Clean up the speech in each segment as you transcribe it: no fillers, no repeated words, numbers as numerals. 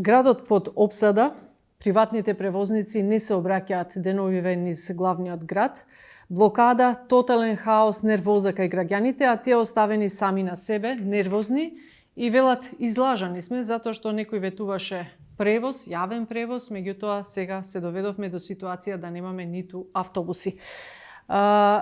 Градот под опсада, приватните превозници не се обраќаат деновиве низ главниот град, блокада, тотален хаос, нервоза кај граѓаните, а тие оставени сами на себе, нервозни и велат излажани сме затоа што некој ветуваше превоз, јавен превоз, меѓутоа сега се доведовме до ситуација да немаме ниту автобуси.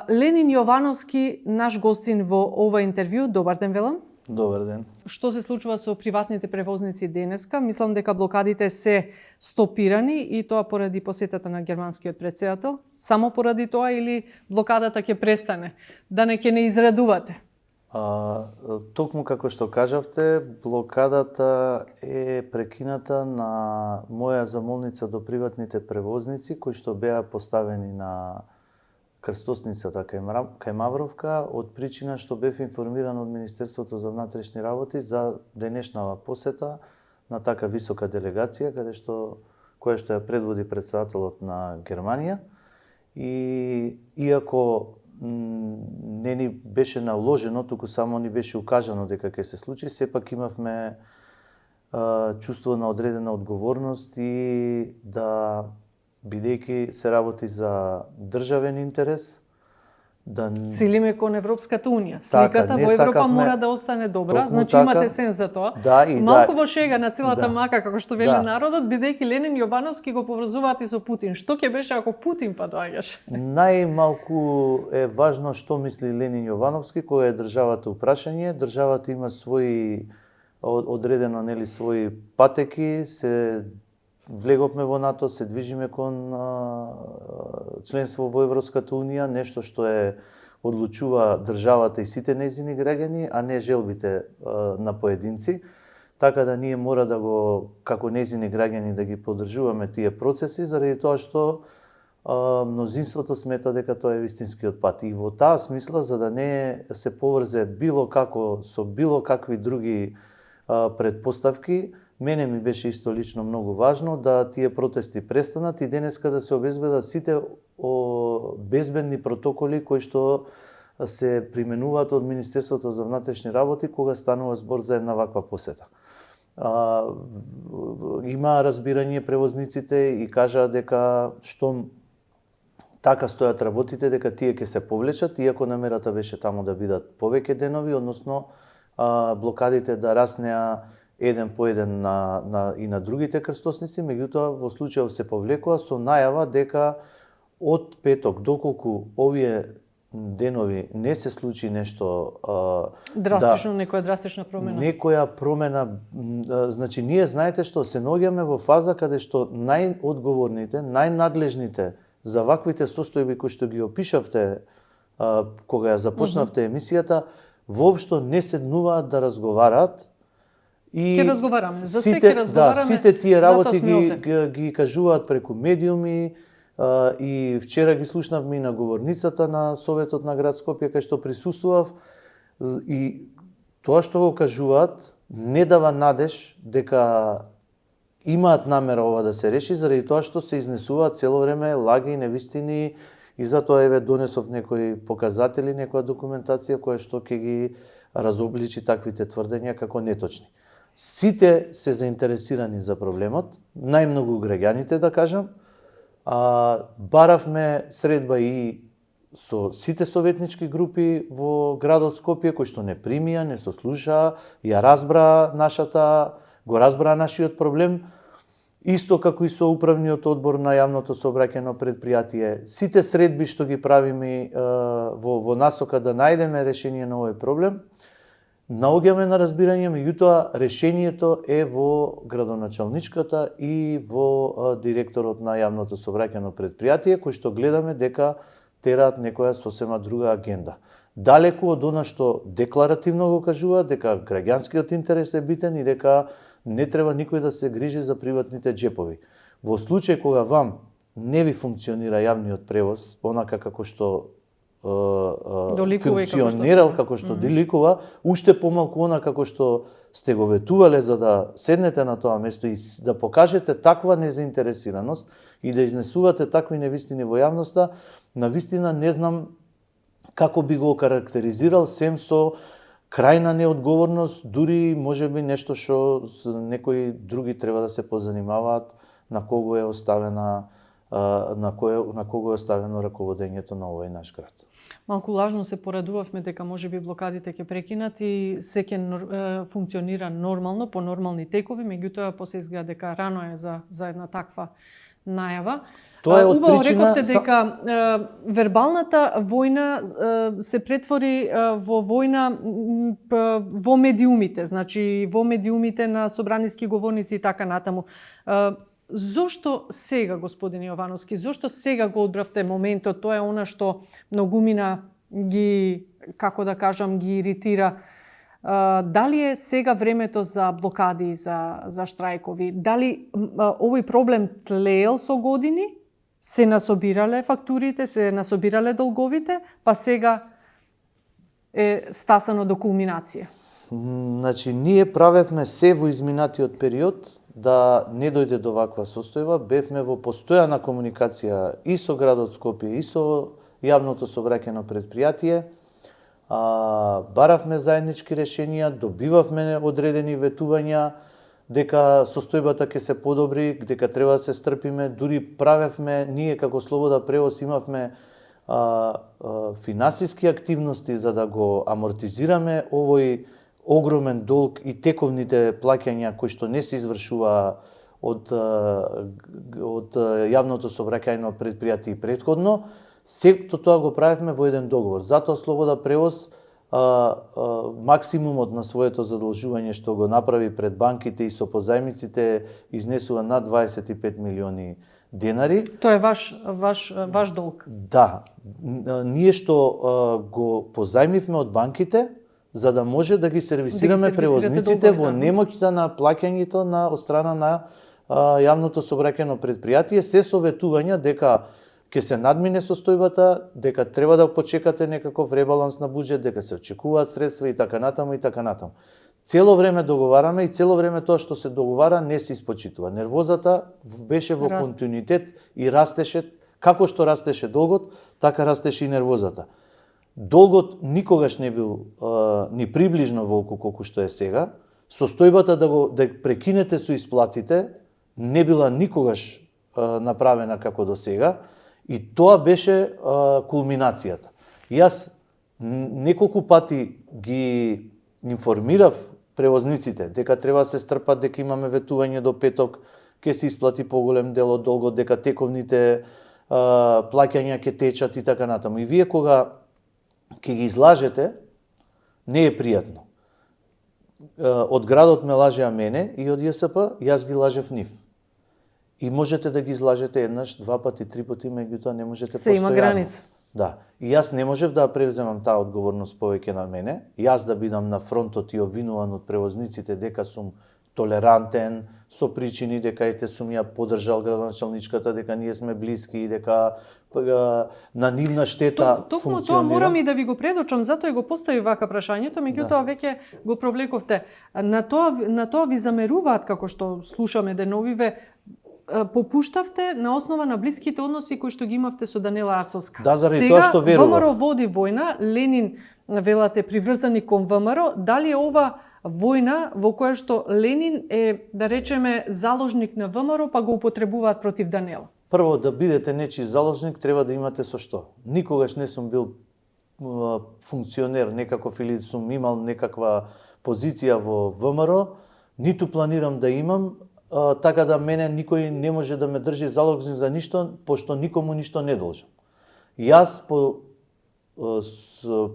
Ленин Јовановски, наш гостин во ова интервју. Добар ден, велам. Добар ден. Што се случува со приватните превозници денеска? Мислам дека блокадите се стопирани и тоа поради посетата на германскиот претседател. Само поради тоа или блокадата ќе престане? Да не ќе не израдувате? Токму како што кажавте, блокадата е прекината на моја замолница до приватните превозници кои што беа поставени на крстосницата кај Мавровка од причина што бев информиран од Министерството за внатрешни работи за денешнава посета на така висока делегација која што ја предводи претседателот на Германија, и иако не ни беше наложено, туку само ни беше укажано дека ќе се случи, сепак имавме чувство на одредена одговорност и да, бидејќи се работи за државен интерес, да цилиме кон Европската унија. Сликата во Европа мора да остане добра, значи имате сен за тоа. Малку во шега на целата мака, како што вели народот, бидејќи Ленин Јовановски го поврзуваат и со Путин. Што ќе беше ако Путин па доаѓаш? Најмалку е важно што мисли Ленин Јовановски, која е државата упрашање. Државата има своји одредено своји патеки, се влеговме во НАТО, се движиме кон членство во Европската унија, нешто што одлучува државата и сите нејзини граѓани, а не желбите на поединци. Така да ние мора да го, како нејзини граѓани, да ги поддржуваме тие процеси, заради тоа што мнозинството смета дека тоа е вистинскиот пат. И во таа смисла, за да не се поврзе било како со било какви други предпоставки, мене ми беше исто лично многу важно да тие протести престанат и денеска да се обезбедат сите безбедни протоколи кои што се применуваат од Министерството за внатрешни работи кога станува збор за една ваква посета. Има разбирање превозниците и кажаа дека штом така стојат работите, дека тие ќе се повлечат, иако намерата беше таму да бидат повеќе денови, односно блокадите да раснеа еден по еден и на другите крстосници, меѓутоа во случајов се повлекува со најава дека од петок доколку овие денови не се случи нешто драстично, некоја драстична промена. Некоја промена, значи ние знаете што се наоѓаме во фаза каде што најодговорните, најнадлежните за ваквите состојби кои што ги опишавте кога ја започнавте емисијата, воопшто не седнуваат да разговараат. И ќе разговараме, за се ќе разговараме. Сите тие работи ги кажуваат преку медиуми, и вчера ги слушнавме и на говорницата на Советот на град Скопје кај што присуствував, и тоа што го кажуваат не дава надеж дека имаат намера ова да се реши, заради тоа што се изнесуваат цело време лаги и невистини, и затоа еве донесов некои показатели, некоја документација која што ќе ги разобличи таквите тврдења како неточни. Сите се заинтересирани за проблемот, најмногу граѓаните да кажам. Баравме средба и со сите советнички групи во градот Скопје кои што не примија, не сослушаа, го разбра нашиот проблем, исто како и со управниот одбор на јавното сообраќајно предпријатие. Сите средби што ги правиме во насока да најдеме решение на овој проблем, наоѓаме на разбирање, меѓутоа решението е во градоначалничката и во директорот на јавното сообраќајно предпријатие, кој што гледаме дека тераат некоја сосема друга агенда. Далеку од она што декларативно го кажува, дека граѓанскиот интерес е битен и дека не треба никој да се грижи за приватните джепови. Во случај кога вам не ви функционира јавниот превоз, онака како што функционирал, како што деликува, уште помалку она како што сте го ветувале за да седнете на тоа место и да покажете таква незаинтересираност и да изнесувате такви невистини во јавноста, навистина не знам како би го карактеризирал, сем со крајна неодговорност, дури можеби нешто што некои други треба да се позанимаваат на кого е оставена на кого е оставено раководењето на овој наш град. Малку лажно се порадувавме дека можеби блокадите ќе прекинат и се ќе функционира нормално, по нормални текови, меѓутоа после изгледа дека рано е за една таква најава. Тоа е од убаво причина... рековте дека вербалната војна се претвори во војна во медиумите, значи во медиумите на собраниски говорници и така натаму. Зошто сега, господин Јовановски, зошто сега го одбравте моментот? Тоа е она што многумина ги, како да кажам, ги иритира. Дали е сега времето за блокади, за штрајкови? Дали овој проблем тлеел со години? Се насобирале фактурите, се насобирале долговите, па сега е стасано до кулминација? Значи, ние правевме се во изминатиот период да не дојде до ваква состојба. Бевме во постојана комуникација и со градот Скопје, и со јавното сообраќајно предпријатие. Баравме заеднички решенија, добивавме одредени ветувања дека состојбата ќе се подобри, дека треба да се стрпиме. Дури правевме, ние како Слобода превоз имавме финансиски активности за да го амортизираме овој огромен долг и тековните плаќања кои што не се извршува од јавното сообраќајно предпријатие претходно. Сето тоа го правевме во еден договор. Затоа Слобода превоз максимумот на своето задолжување што го направи пред банките и со позајмиците изнесува над 25 милиони денари. Тоа е ваш долг. Да. Ние што го позајмивме од банките за да може да ги сервисираме превозниците во немоќта на плаќањето од страна на јавното сообраќајно предпријатие, се советувања дека ќе се надмине состојбата, дека треба да почекате некаков ребаланс на буџет, дека се очекуваат средства и така натаму и така натаму. Цело време договараме и цело време тоа што се договара не се испочитува. Нервозата беше во континуитет и растеше, како што растеше долгот, така растеше и нервозата. Долгот никогаш не бил ни приближно волку колку што е сега. Состојбата да прекинете со исплатите не била никогаш направена како до сега и тоа беше кулминацијата. Јас неколку пати ги информирав превозниците дека треба да се стрпат, дека имаме ветување до петок, ќе се исплати поголем дел од долгот, дека тековните плаќања ќе течат и така натаму. И вие кога ќе ги излажете, не е пријатно. Од градот ме лажеа мене и од ЈСП, јас ги лажев нив. И можете да ги излажете еднаш, два пати, три пати, меѓутоа не можете постојано. Се има граница. Да. И јас не можев да превземам таа одговорност повеќе на мене. Јас да бидам на фронтот и обвинуван од превозниците дека сум толерантен, со причини дека ете сум ја поддржал градоначалничката, дека ние сме блиски и дека на нивна штета Токму функционира. тоа морам и да ви го предочам, затоа и го постави вака прашањето, меѓутоа веќе го провлековте. На тоа ви замеруваат, како што слушаме деновиве, попуштавте на основа на блиските односи кои што ги имавте со Данела Арсовска. Да, заради тоа што верував. Сега ВМРО води војна, Ленин велате приврзани кон ВМРО, дали е ова војна во која што Ленин е, да речеме, заложник на ВМРО, па го употребуваат против Данела? Прво, да бидете нечи заложник, треба да имате со што. Никогаш не сум бил функционер некаков или сум имал некаква позиција во ВМРО, ниту планирам да имам, така да мене никој не може да ме држи заложник за ништо, пошто никому ништо не должам. Јас по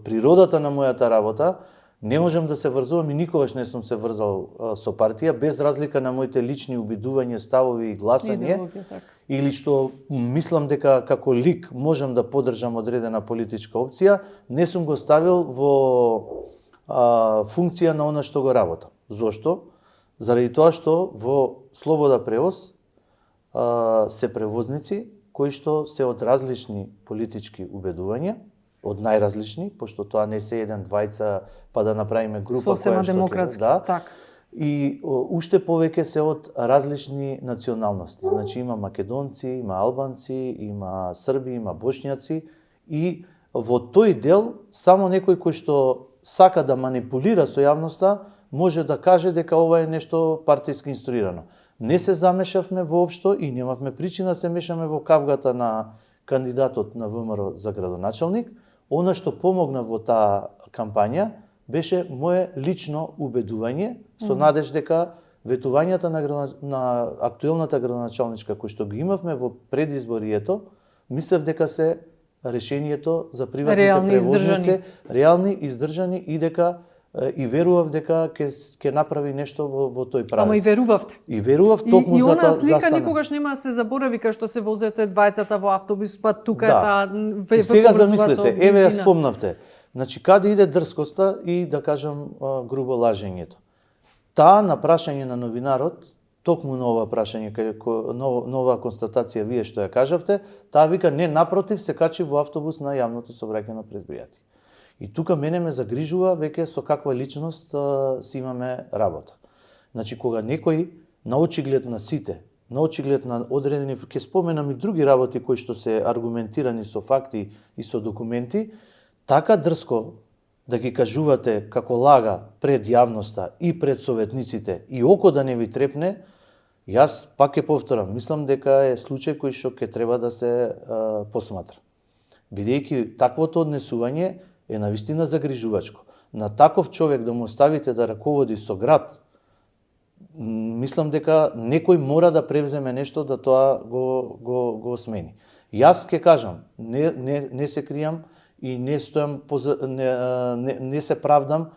природата на мојата работа не можам да се врзувам и никогаш не сум се врзал со партија, без разлика на моите лични убедувања, ставови и гласање, или што мислам дека како лик можам да поддржам одредена политичка опција, не сум го ставил во функција на она што го работам. Зошто? Заради тоа што во Слобода превоз се превозници кои што се од различни политички убедувања, од најразлични, пошто тоа не се еден, двајца, па да направиме група сосема демократски, да, така. И уште повеќе се од различни националности. Значи има македонци, има албанци, има срби, има бошњаци и во тој дел само некои кои што сака да манипулира со јавноста, може да каже дека ова е нешто партиски инструирано. Не се замешавме воопшто и немавме причина да се мешаме во кавгата на кандидатот на ВМРО за градоначалник. Она што помогна во таа кампања беше мое лично убедување со надеж дека ветувањата на актуелната градоначалничка кој што ги имавме во предизборието, мислев дека се решението за приватните превозници реални, издржани и дека и верував дека ќе направи нешто во тој правец. Ама и верувавте. И верував токму и за она тоа слика застана. никогаш нема да се заборави кај што се возете двајцата во автобус, па тука е Да. таа И сега поврзуваат замислете, со еве ја близина. спомнавте. Значи, каде иде дрскоста и, да кажам, грубо лажењето. Таа на прашање на новинарот, токму на ова прашање, на ова констатација вие што ја кажавте, таа вика не, напротив, се качи во автобус на јавното сообраќајно предпријатие. И тука мене ме загрижува веќе со каква личност си имаме работа. Значи, кога некој на очиглед на сите, на очиглед на одредени, ќе споменам и други работи кои што се аргументирани со факти и со документи, така дрско да ги кажувате како лага пред јавноста и пред советниците и око да не ви трепне, јас пак ќе повторам, мислам дека е случај кој што ќе треба да се посматра. Бидејќи таквото однесување е навистина загрижувачко. На таков човек да му оставите да раководи со град, мислам дека некој мора да превземе нешто да тоа го смени. Јас ќе кажам, не се кријам и не стојам не се правдам,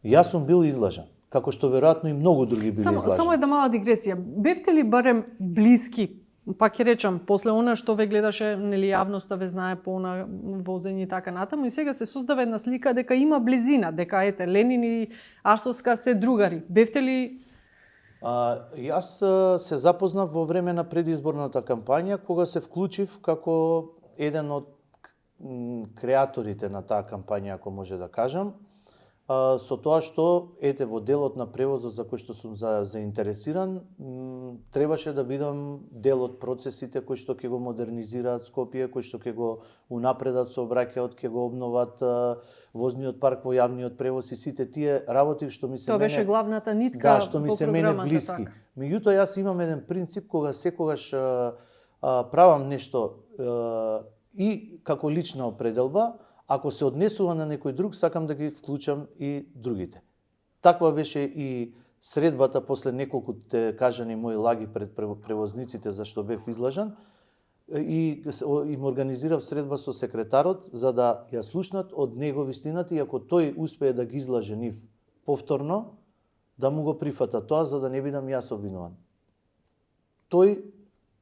јас сум бил излажен, како што веројатно и многу други били излажени. Само една мала дигресија. Бевте ли барем блиски, пак ќе речам, после она што ве гледаше, нели јавноста ве знае по она возење и така натаму, и сега се создава една слика дека има близина, дека ете Ленин и Арсовска се другари. Бевте ли Јас се запознав во време на предизборната кампања, кога се вклучив како еден од креаторите на таа кампања, ако може да кажам, со тоа што, ете, во делот на превозот за кој што сум заинтересиран, требаше да бидам дел од процесите кои што ќе го модернизираат Скопје, кои што ќе го унапредат сообраќајот, ќе го обноват возниот парк во јавниот превоз и сите тие работи што ми се тоа беше главната нитка што ми во се мене програмата, блиски. така? Меѓутоа, јас имам еден принцип кога секогаш правам нешто и како лична определба, ако се однесува на некој друг, сакам да ги вклучам и другите. Таква беше и средбата после неколку кажани мои лаги пред превозниците за што бев излажан, и им организирав средба со секретарот за да ја слушнат од него вистината и ако тој успее да ги излаже нив повторно, да му го прифата тоа за да не бидам јас обвинуван. Тој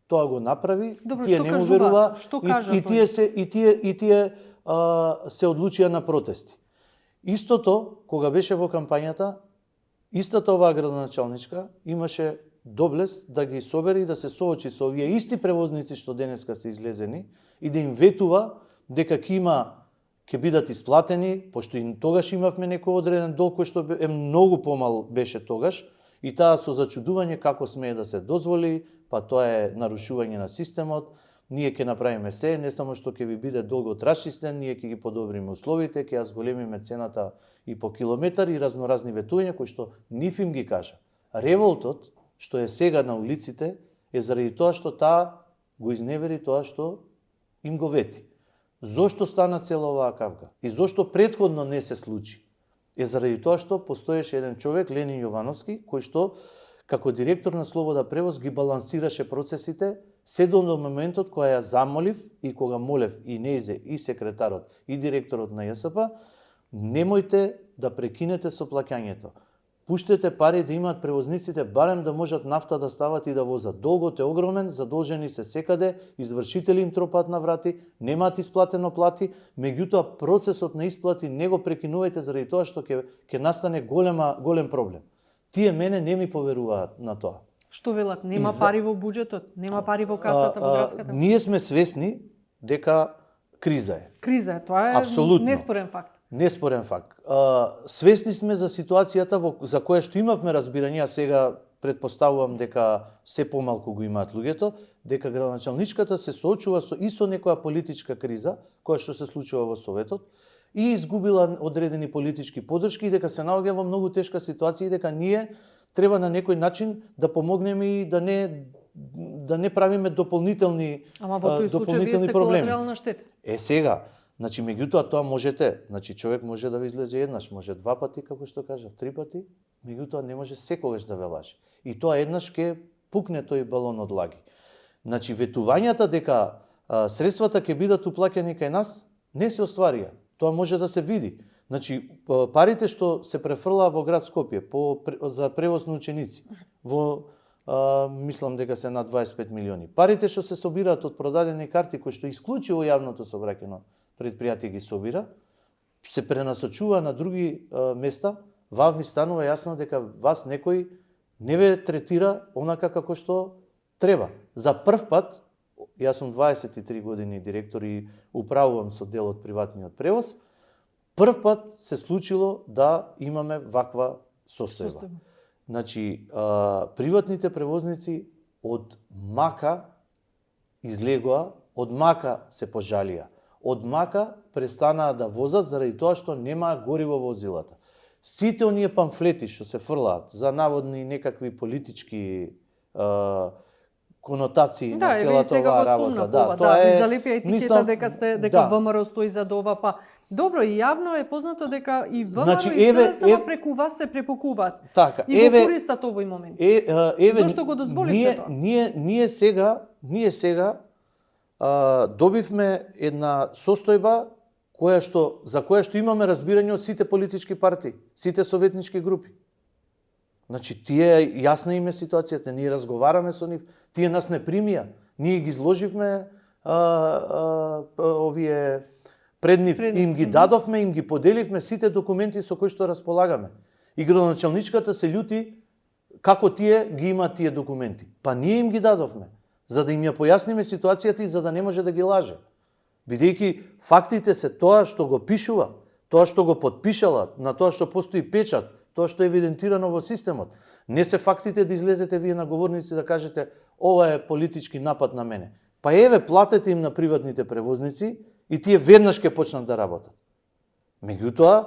тоа го направи, Добро, тие што не му кажува? верува Што кажа и тие се одлучија на протести. Истото, кога беше во кампањата, истата оваа градоначалничка имаше доблест да ги собери и да се соочи со овие исти превозници што денеска се излезени и да им ветува дека ќе бидат исплатени, пошто и тогаш имавме некој одреден долг кој што е многу помал беше тогаш, и таа со зачудување како смее да се дозволи, па тоа е нарушување на системот. Ние ќе направиме се, не само што ќе ви биде долгот расчистен, ние ќе ги подобриме условите, ќе ја зголемиме цената и по километар и разноразни ветувања кои што нив им ги кажа. Револтот што е сега на улиците е заради тоа што таа го изневери тоа што им го вети. Зошто стана цела оваа кавга и зошто претходно не се случи? Е заради тоа што постоеше еден човек, Ленин Јовановски, кој што како директор на Слобода превоз ги балансираше процесите, се до моментот кога ја замолив и кога молев и нејзе, и секретарот, и директорот на ЈСП, немојте да прекинете со плаќањето. Пуштете пари да имаат превозниците, барем да можат нафта да стават и да возат. Долгот е огромен, задолжени се секаде, извршители им тропаат на врати, немаат исплатено плати, меѓутоа процесот на исплати не го прекинувајте заради тоа што ќе настане голем проблем. Тие мене не ми поверуваат на тоа. Што велат? Нема пари во буџетот, нема пари во касата, во градската. Ние сме свесни дека криза е. Криза е, тоа е Апсолутно. неспорен факт. Неспорен факт. Свесни сме за ситуацијата за која што имавме разбирање, а сега предпоставувам дека се помалку го имаат луѓето, дека градоначалничката се соочува и со некоја политичка криза, која што се случува во Советот, и изгубила одредени политички подршки и дека се наоѓа во многу тешка ситуација и дека ние треба на некој начин да помогнеме и да не правиме дополнителни Ама во тој случај вие сте колатерална штета. Сега, значи меѓутоа тоа можете, значи човек може да ви излезе еднаш, може два пати, како што кажав, три пати, меѓутоа не може секогаш да ве лаже. И тоа еднаш ќе пукне тој балон од лаги. Значи ветувањата дека средствата ќе бидат уплаќани кај нас не се остварија. Тоа може да се види. Значи парите што се префрлаа во град Скопје за превоз на ученици во мислам дека се над 25 милиони. Парите што се собираат од продадени карти кои што исклучиво јавното собраќено предпријатие ги собира, се пренасочува на други места, ви станува јасно дека вас некој не ве третира онака како што треба. За прв пат, јас сум 23 години директор и управувам со дел од приватниот превоз, прв пат се случило да имаме ваква состојба. Значи, приватните превозници од мака излегоа, од мака се пожалија. Од мака престанаа да возат заради тоа што немаа гориво во возилата. Сите оние памфлети што се фрлаат за наводни некакви политички конотации на целата оваа работа. Тоа ви залепија етикета дека ВМРО стои за ова, па добро, и јавно е познато дека и ВМРО и СДСМ преку вас се препокуваат. Така, и го користат овој момент. Зошто го дозволивте тоа? Ние сега добивме една состојба за која што имаме разбирање од сите политички партии, сите советнички групи. Значи, тие јасна им е ситуацијата, ние разговараме со нив, тие нас не примија. Ние ги изложивме овие пред нив, им ги дадовме, им ги поделивме сите документи со кои што располагаме. И градоначалничката се љути како тие ги имаат тие документи. Па ние им ги дадовме, за да им ја појасниме ситуацијата и за да не може да ги лаже. Бидејќи фактите се тоа што го пишува, тоа што го потпишала, на тоа што постои печат, тоа што е евидентирано во системот. Не се фактите да излезете вие на говорници да кажете ова е политички напад на мене. Па еве платете им на приватните превозници и тие веднаш ќе почнат да работат. Меѓутоа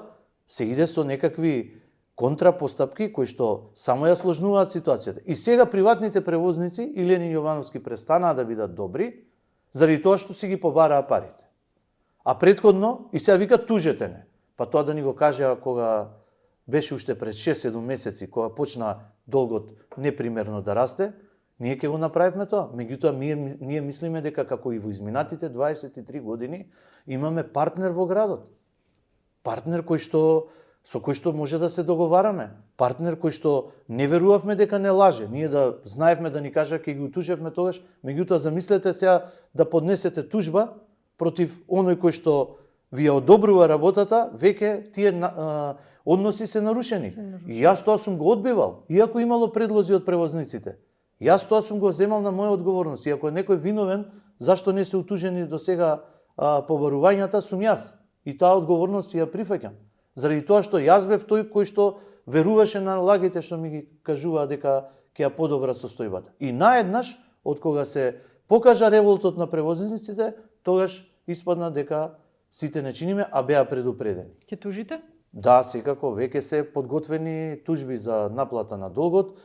се иде со некакви контрапостапки кои што само ја сложнуваат ситуацијата. И сега приватните превозници и Ленин Јовановски престанаа да бидат добри заради тоа што си ги побараа парите. А претходно и сега викат тужете не. Па тоа да ни го кажа кога беше уште пред 6-7 месеци, кога почна долгот непримерно да расте, ние ќе го направивме тоа. Меѓутоа, ние мислиме дека како и во изминатите 23 години имаме партнер во градот. Партнер со кој што може да се договараме. Партнер кој што не верувавме дека не лаже. Ние да знаевме да ни кажа ќе ги утужевме тогаш, меѓутоа замислете сега да поднесете тужба против оној кој што ви ја одобрува работата, веќе тие односи се нарушени. И јас тоа сум го одбивал, иако имало предлози од превозниците. Јас тоа сум го земал на моја одговорност. И ако е некој виновен, зашто не се утужени до сега побарувањата, сум јас. И таа одговорност ја прифаќам. Заради тоа што јас бев тој кој што веруваше на лагите што ми ги кажуваа дека ќе ја подобрат состојбата. И наеднаш, од кога се покажа револтот на превозниците, тогаш испадна дека сите не чиниме, а беа предупредени. Ќе тужите? Да, секако, веќе се подготвени тужби за наплата на долгот,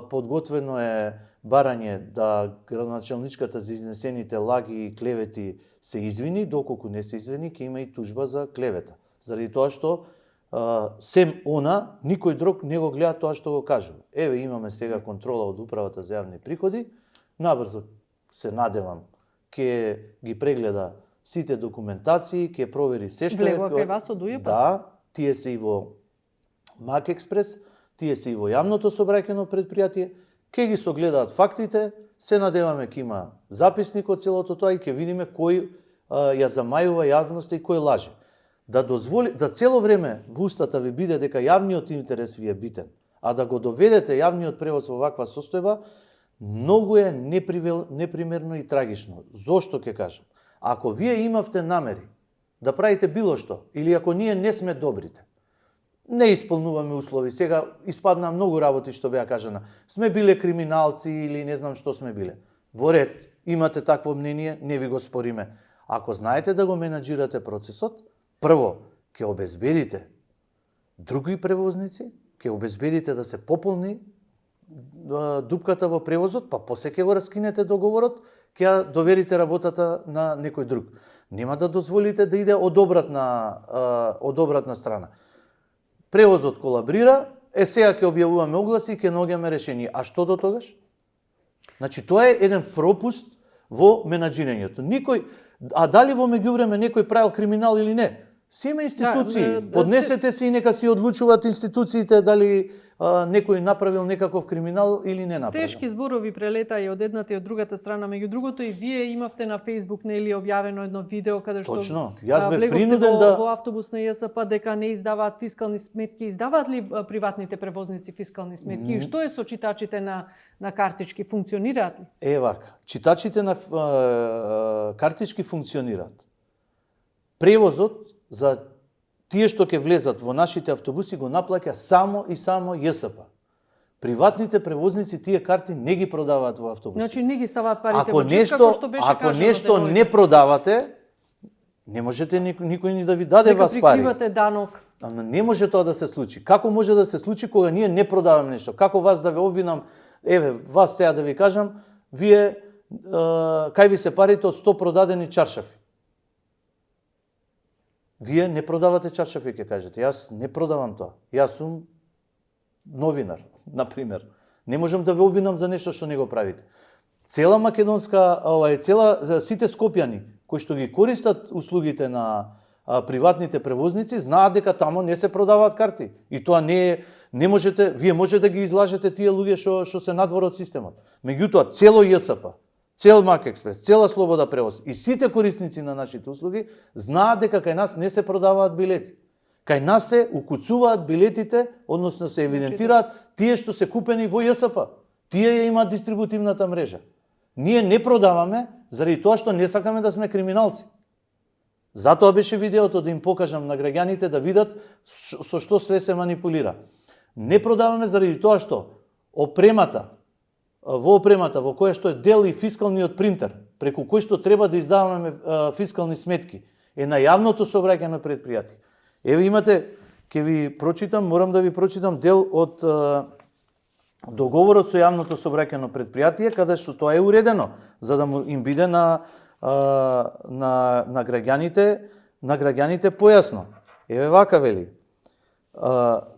подготвено е барање да градоначалничката за изнесените лаги и клевети се извини, доколку не се извини, ќе има и тужба за клевета. Заради тоа што сем она, никој друг не го гледа тоа што го кажува. Еве имаме сега контрола од управата за јавни приходи, набрзо се надевам ќе ги прегледа сите документации, ќе провери се што Влегува кај вас од УЈП? Да, тие се и во Мак Експрес, тие се и во јавното собраќено предпријатие, ќе ги согледаат фактите, се надеваме ќе има записник од целото тоа и ќе видиме кој ја замајува јавноста и кој лаже. Да цело време во устата ви биде дека јавниот интерес ви е битен, а да го доведете јавниот превоз во ваква состојба, многу е непримерно и трагично. Зошто ќе кажам? Ако вие имавте намери да правите било што, или ако ние не сме добрите, не исполнуваме услови, сега испадна многу работи што беа кажана, сме биле криминалци или не знам што сме биле. Во ред, имате такво мнение, не ви го спориме. Ако знаете да го менаџирате процесот, Прво, ќе обезбедите други превозници, ќе обезбедите да се пополни дупката во превозот, па после ќе го раскинете договорот, ќе ја доверите работата на некој друг. Нема да дозволите да иде од обратна страна. Превозот колабрира, сега ќе објавуваме огласи и ќе наоѓаме решение. А што до тогаш? Значи, тоа е еден пропуст во менаџирањето. А дали во меѓувреме некој правил криминал или не? Си има институции. Поднесете се и нека си одлучуваат институциите дали некој направил некаков криминал или не направил. Тешки зборови прелета и од едната и од другата страна. Меѓу другото и вие имавте на Facebook нели објавено едно видео каде што Точно. Јас бев принуден во автобус на ЈСП дека не издаваат фискални сметки. Издаваат ли приватните превозници фискални сметки? И што е со читачите на картички? Функционираат ли? Вака. Читачите на картички функционираат. Превозот за тие што ќе влезат во нашите автобуси го наплаќа само и само ЈСП. Приватните превозници тие карти не ги продаваат во автобусите. Значи не ги ставаат парите ако во чек, како што беше ако кажано. нешто не продавате, не можете никој ни да ви даде вас пари. Прикривате данок. Ама не може тоа да се случи. Како може да се случи кога ние не продаваме нешто? Како вас да ве обвинам? Еве, вас сега да ви кажам, вие кај ви се парите од 100 продадени чаршафи. Вие не продавате чаршафи, ќе кажете. Јас не продавам тоа. Јас сум новинар, например. Не можам да ве обвинам за нешто што не го правите. Цела македонска, сите скопјани кои што ги користат услугите на приватните превозници, знаат дека тамо не се продаваат карти. И тоа не можете, вие можете да ги излажете тие луѓе што се надвор од системот. Меѓутоа, цело ЈСП, цел Мак Експрес, цела Слобода превоз и сите корисници на нашите услуги знаат дека кај нас не се продаваат билети. Кај нас се укуцуваат билетите, односно се евидентираат тие што се купени во ЈСП. Тие ја имаат дистрибутивната мрежа. Ние не продаваме заради тоа што не сакаме да сме криминалци. Затоа беше видеото да им покажам на граѓаните да видат со што све се манипулира. Не продаваме заради тоа што во опремата во која што е дел и фискалниот принтер, преку кој што треба да издаваме фискални сметки, е на јавното сообраќајно предпријатие. Еве имате, ќе ви прочитам, морам да ви прочитам дел од договорот со јавното сообраќајно предпријатие, каде што тоа е уредено, за да им биде на граѓаните појасно. Еве вака вели.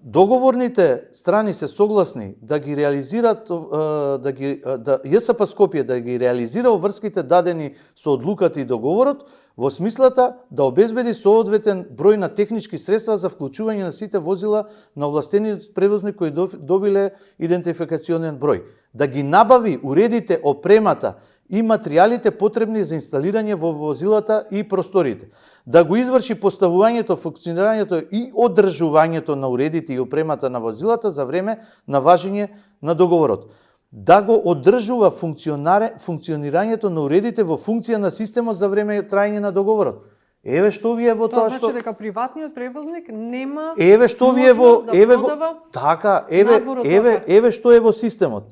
Договорните страни се согласни да ги реализираат ЈСП Скопје да ги реализира врските дадени со одлуката и договорот во смислата да обезбеди соодветен број на технички средства за вклучување на сите возила на овластениот превозник кои добиле идентификационен број, да ги набави уредите, опремата и материјалите потребни за инсталирање во возилата и просториите, да го изврши поставувањето, функционирањето и одржувањето на уредите и опремата на возилата за време на важење на договорот, да го одржува функционирањето на уредите во функција на системот за време трајање на договорот. Еве што ви е во тоа што... Тоа значи дека приватниот превозник нема еве што ви е во... да продава... Така, еве што е во системот.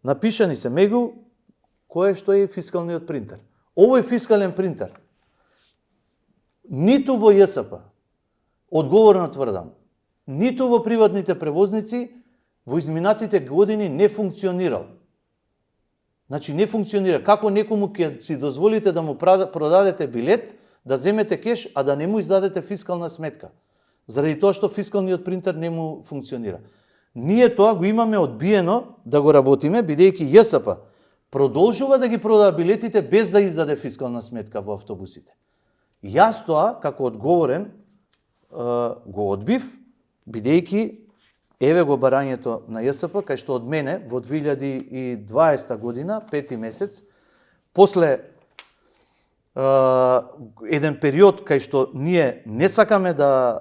Напишани се мегу кој што е фискалниот принтер. Овој фискален принтер ниту во ЈСП, одговорно тврдам, ниту во приватните превозници во изминатите години не функционирал. Значи не функционира. Како некому ќе си дозволите да му продадете билет, да земете кеш, а да не му издадете фискална сметка. Заради тоа што фискалниот принтер не му функционира. Ние тоа го имаме одбиено да го работиме, бидејќи ЈСП продолжува да ги продава билетите без да издаде фискална сметка во автобусите. Јас тоа, како одговорен, го одбив, бидејќи еве го барањето на ЈСП, кај што од мене во 2020 година, 5 месец, после еден период кај што ние не сакаме да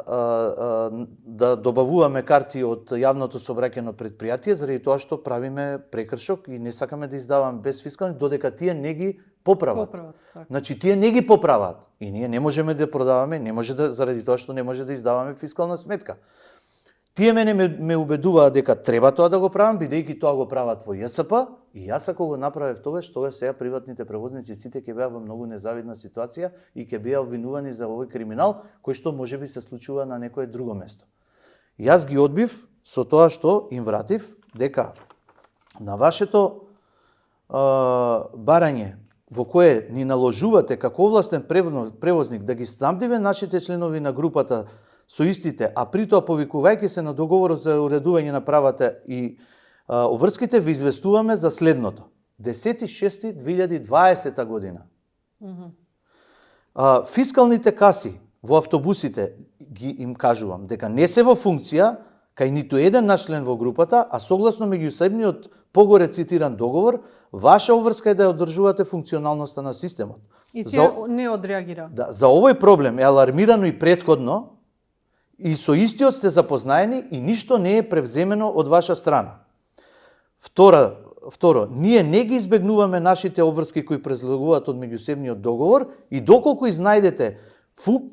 добавуваме карти од јавното сообраќајно предпријатие, заради тоа што правиме прекршок и не сакаме да издаваме без фискални, додека тие не ги поправат. Значи тие не ги поправат и ние не можеме да продаваме, заради тоа што не може да издаваме фискална сметка. Тие ме убедуваат дека треба тоа да го правам, бидејќи тоа го прават во ЈСП, и јас ако го направев тогаш сега приватните превозници сите ќе беа во многу незавидна ситуација и ќе беа обвинувани за овој криминал, кој што можеби се случува на некое друго место. Јас ги одбив со тоа што им вратив дека на вашето барање во кое ни наложувате како овластен превозник да ги снабдиме нашите членови на групата со истите, а при тоа повикувајќи се на договорот за уредување на правата и обврските, ви известуваме за следното. 10.6.2020 година. Фискалните каси во автобусите им кажувам дека не се во функција кај ниту еден наш член во групата, а согласно меѓусебниот погоре цитиран договор, ваша обврска е да ја одржувате функционалноста на системот. И тие не одреагира. Да, за овој проблем е алармирано и претходно, и со истиот сте запознаени и ништо не е превземено од ваша страна. Второ, ние не ги избегнуваме нашите обврски кои произлегуваат од меѓусебниот договор и доколку изнајдете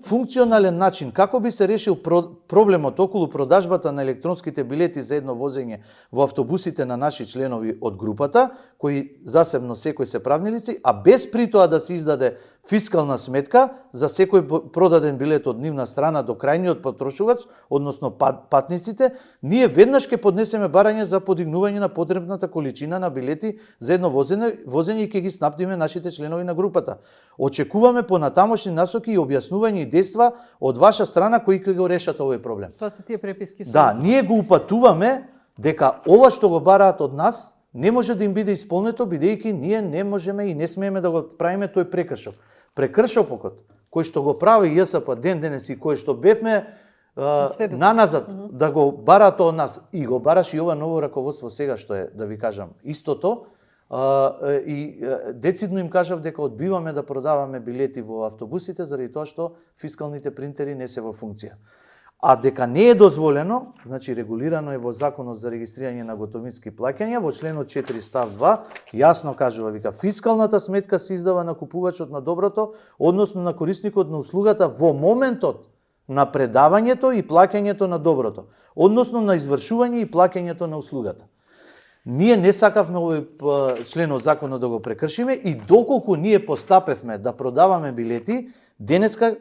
функционален начин како би се решил проблемот околу продажбата на електронските билети за едно возење во автобусите на наши членови од групата, кои засебно секој се правни лица, а без при тоа да се издаде фискална сметка за секој продаден билет од нивна страна до крајниот потрошувач, односно патниците, ние веднаш ќе поднесеме барање за подигнување на потребната количина на билети за едно возење и ќе ги снабдиме нашите членови на групата. Очекуваме понатамошни насоки и објаснување и дејства од ваша страна кои ќе го решат овој проблем. Тоа се тие преписки. Да, ние го упатуваме дека ова што го бараат од нас не може да им биде исполнето, бидејќи ние не можеме и не смееме да го правиме тој прекршок. Прекршокот кој што го прави ЈСП ден денес и кој што бевме наназад да го бараат од нас и го бараш и ова ново раководство сега што е, да ви кажам, истото, и децидно им кажав дека одбиваме да продаваме билети во автобусите заради тоа што фискалните принтери не се во функција. А дека не е дозволено, значи регулирано е во Законот за регистрирање на готовински плаќања, во членот 4 став 2, јасно кажува, вика, фискалната сметка се издава на купувачот на доброто, односно на корисникот на услугата во моментот на предавањето и плаќањето на доброто, односно на извршување и плаќањето на услугата. Ние не сакавме овој член од законот да го прекршиме и доколку ние постапевме да продаваме билети, денеска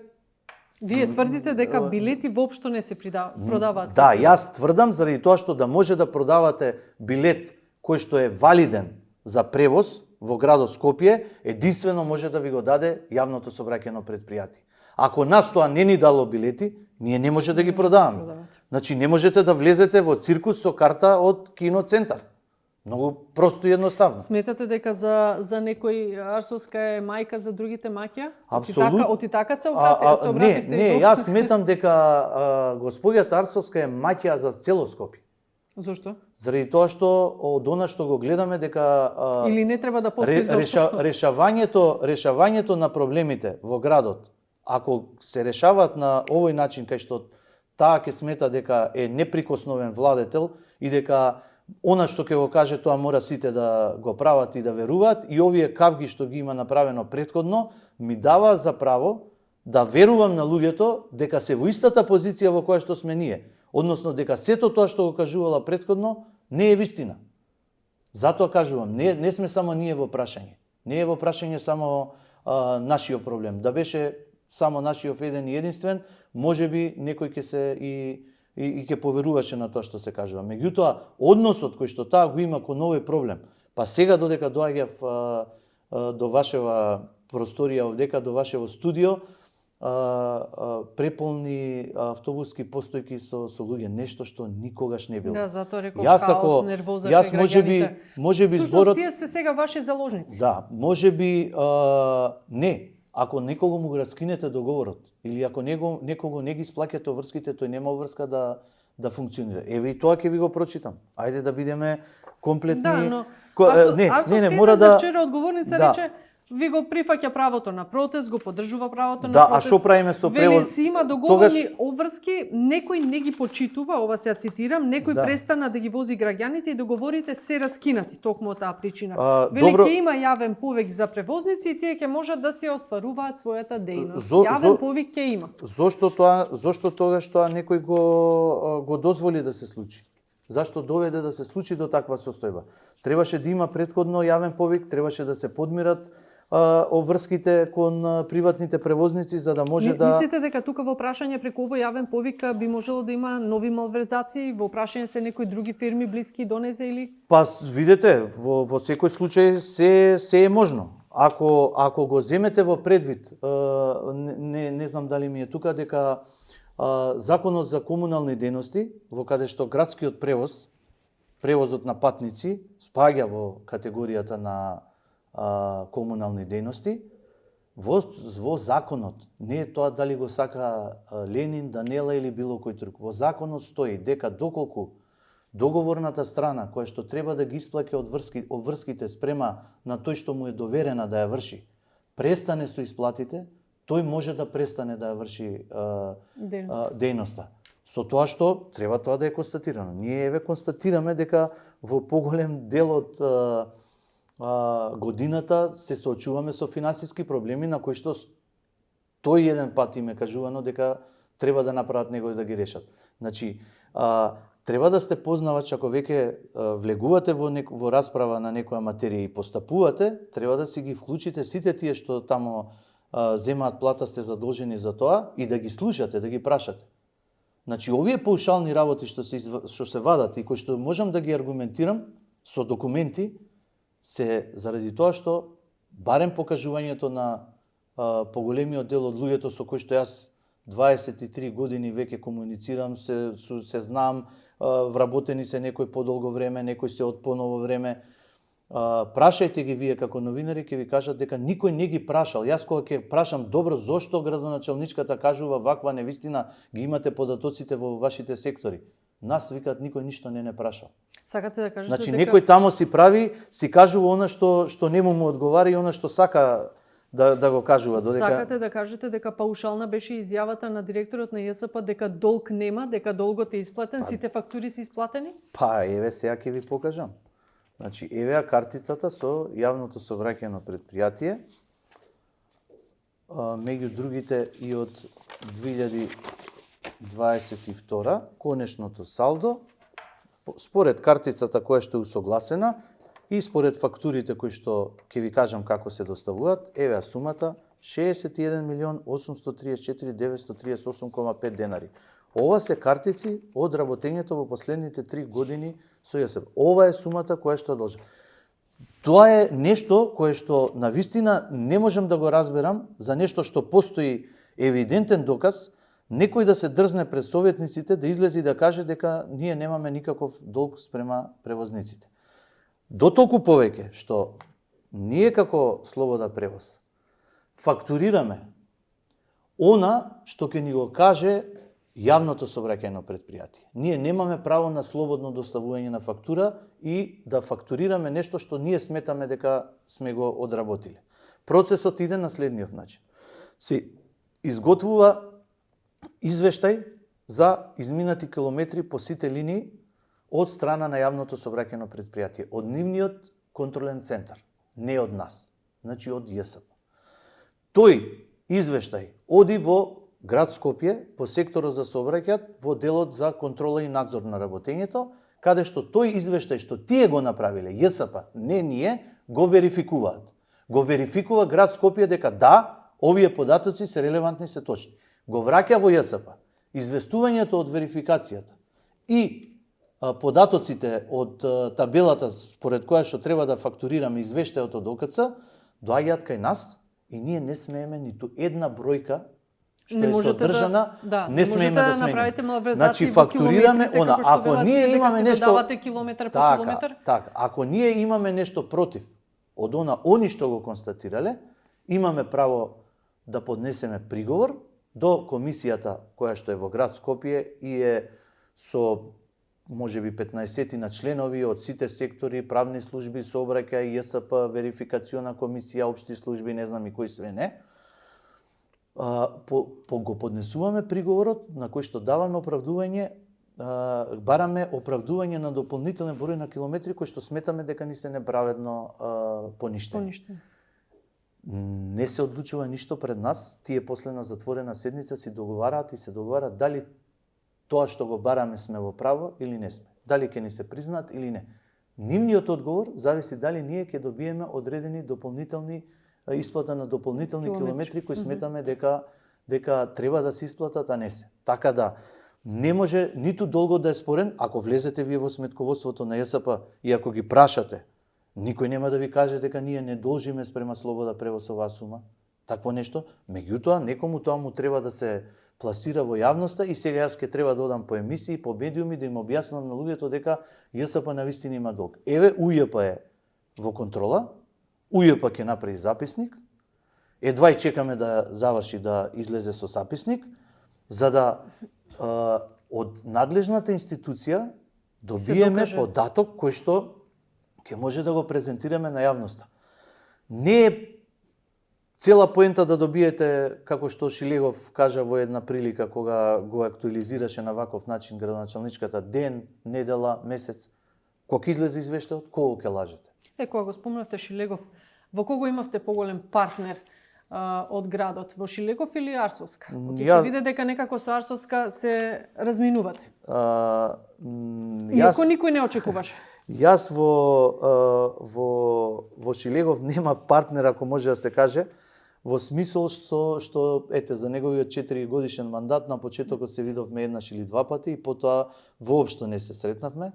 Вие тврдите дека билети воопшто не се продаваат. Да, јас тврдам заради тоа што да може да продавате билет кој што е валиден за превоз во градот Скопје, единствено може да ви го даде јавното сообраќајно претпријатие. Ако нас тоа не ни дало билети, ние не може да ги продаваме. Значи не можете да влезете во циркус со карта од киноцентар. Многу просто и едноставно. Сметате дека за некој Арсовска е мајка за другите маќа? Апсолутно. Оти така се обративте? Не, јас сметам дека господјата Арсовска е маќа за цело Скопје. Зошто? Заради тоа што од она што го гледаме дека или не треба да постои зошто? Решавањето на проблемите во градот, ако се решаваат на овој начин кај што таа ќе смета дека е неприкосновен владетел и дека она што ќе го каже тоа мора сите да го прават и да веруваат, и овие кавги што ги има направено претходно ми дава за право да верувам на луѓето дека се во истата позиција во која што сме ние, односно дека сето тоа што го кажувала претходно не е вистина. Затоа кажувам, не сме само ние во прашање. Не е во прашање само нашиот проблем. Да беше само нашиот еден и единствен, можеби некој ќе се и ќе поверуваше на тоа што се кажува. Меѓутоа, односот кој што таа го има кон овој проблем, па сега додека доаѓав до вашава просторија овдека, до вашево студио, преполни автобуски постојки со луѓе, нешто што никогаш не било. Да, затоа реков хаос, нервоза кај граѓаните. Можеби зборот... Всушност, тие се сега ваши заложници. Да, можеби не. Ако некого му го раскинете договорот, или ако некого не ги сплаќате врските, тој нема врска да функционира. Еве и тоа ќе ви го прочитам. Ајде да бидеме комплетни. Да, но не, мора да вчера одговорница рече ви го прифаќа правото на протест, го поддржува правото на Да, протест. а што правиме со Вели превоз? си има договорни обврски, некој не ги почитува, ова се ја цитирам, некој Да. престана да ги вози граѓаните и договорите се раскинати токму од таа причина. Вели Добро. ќе има јавен повик за превозници и тие ќе можат да се остваруваат својата дејност. Зо- Јавен повик ќе има. Зошто тогаш тоа некој го дозволи да се случи? Зашто доведе да се случи до таква состојба? Требаше да има претходно јавен повик, требаше да се подмират обврските кон приватните превозници за да може да... Мислите дека тука во прашање преку овој јавен повик би можело да има нови малверзации, во прашање се некои други фирми блиски до незе или? Па видете, во секој случај се е можно. Ако го земете во предвид, не знам дали ми е тука, дека Законот за комунални дејности, во каде што градскиот превозот на патници спаѓа во категоријата на комунални дејности, во законот, не е тоа дали го сака Ленин, Данела или било кој друг, во законот стои дека доколку договорната страна која што треба да ги исплаќа обврските спрема на тој што му е доверена да ја врши, престане со исплатите, тој може да престане да ја врши дејноста. Со тоа што треба тоа да е констатирано. Ние еве констатираме дека во поголем дел од годината се соочуваме со финансиски проблеми на кои што тој еден пат им е кажувано дека треба да направат негови да ги решат. Значи, треба да сте познавач, ако веќе влегувате во расправа на некоја материја и постапувате, треба да си ги вклучите сите тие што тамо земаат плата, сте задолжени за тоа и да ги слушате, да ги прашате. Значи, овие паушални работи што се вадат и кои што можам да ги аргументирам со документи, се заради тоа што барем покажувањето на поголемиот дел од луѓето со кои што јас 23 години веќе комуницирам, се знам, вработени се некој подолго време, некој се од поново време. Прашајте ги вие како новинари, ќе ви кажат дека никој не ги прашал. Јас кога ќе прашам, добро, зошто градоначалничката кажува ваква невистина, ги имате податоците во вашите сектори? Нас, викат, никој ништо не прашал. Сакате да кажете Значи, дека... некој тамо си кажува она што не му одговара и она што сака да го кажува. Сакате да кажете дека паушална беше изјавата на директорот на ЈСП дека долг нема, дека долгот е исплатен, сите фактури се исплатени? Па, еве сега ќе ви покажам. Значи, еве картицата со јавното совраќајно предпријатие, меѓу другите и од 2022, конечното салдо, според картицата која што е усогласена и според фактурите кои што ќе ви кажам како се доставуваат, еве сумата 61.834.938,5 денари. Ова се картици од работењето во последните 3 години со ЈСП. Ова е сумата која што должи. Тоа е нешто кое што навистина не можам да го разберам за нешто што постои евидентен доказ, некој да се дрзне пред советниците да излезе и да каже дека ние немаме никаков долг спрема превозниците. Дотолку повеќе што ние како Слобода превоз фактурираме она што ќе ни го каже јавното сообраќајно предпријатие. Ние немаме право на слободно доставување на фактура и да фактурираме нешто што ние сметаме дека сме го одработиле. Процесот иде на следниот начин. Се изготвува извештај за изминати километри по сите линии од страна на јавното сообраќајно предпријатие, од нивниот контролен центар, не од нас, значи од ЈСП. Тој извештај оди во град Скопје, по секторот за сообраќај, во делот за контрола и надзор на работењето, каде што тој извештај што тие го направиле, ЈСП, не ние, го верификуваат. Го верификува град Скопје дека да, овие податоци се релевантни, се точни. Го враќа во ЈСП. Известувањето од верификацијата и податоците од табелата според која што треба да фактурираме извештајот од ОКЦ, доаѓаат кај нас и ние не смееме ниту една бројка што е содржана, не смееме да смениме. Значи фактурираме она, ако ние имаме нешто давате километар по километар. Така, ако ние имаме нешто против од они што го констатирале, имаме право да поднесеме приговор до комисијата која што е во град Скопје и е со можеби 15 на членови од сите сектори, правни служби, сообраќај, ЈСП, верификациона комисија, општи служби, не знам и кои све не. Го поднесуваме приговорот на кој што даваме оправдување, бараме оправдување на дополнителен број на километри кои што сметаме дека ни се неправедно поништени. Не се одлучува ништо пред нас, тие после на затворена седница си договараат и се договараат дали тоа што го бараме сме во право или не сме. Дали ќе ни се признаат или не. Нивниот одговор зависи дали ние ќе добиеме одредени дополнителни исплата на дополнителни километри кои сметаме дека треба да се исплатат, а не се. Така да не може ниту долго да е спорен, ако влезете вие во сметководството на ЈСП и ако ги прашате, никој нема да ви каже дека ние не должиме спрема Слобода превоз оваа сума. Такво нешто, меѓутоа некому тоа му треба да се пласира во јавноста и сега јас ќе треба да одам по емисии, по медиуми да им објаснувам на луѓето дека ЈСП навистина има долг. Еве УЈП е во контрола, УЈП ќе направи записник, едва и чекаме да заврши да излезе со записник, за да од надлежната институција добиеме податок кој што ќе може да го презентираме на јавноста. Не е цела поента да добиете, како што Шилегов кажа во една прилика кога го актуализираше на ваков начин градоначалничката, ден, недела, месец, кога излезе извештајот, кого ќе лажете? Кога го спомнавте Шилегов, во кого имавте поголем партнер од градот, во Шилегов или Арсовска? Ти се виде дека некако со Арсовска се разминувате. Иако никој не очекуваше. Јас во Шилегов нема партнер, ако може да се каже, во смисол што ете за неговиот 4 годишен мандат на почетокот се видовме еднаш или два пати и потоа воопшто не се сретнавме.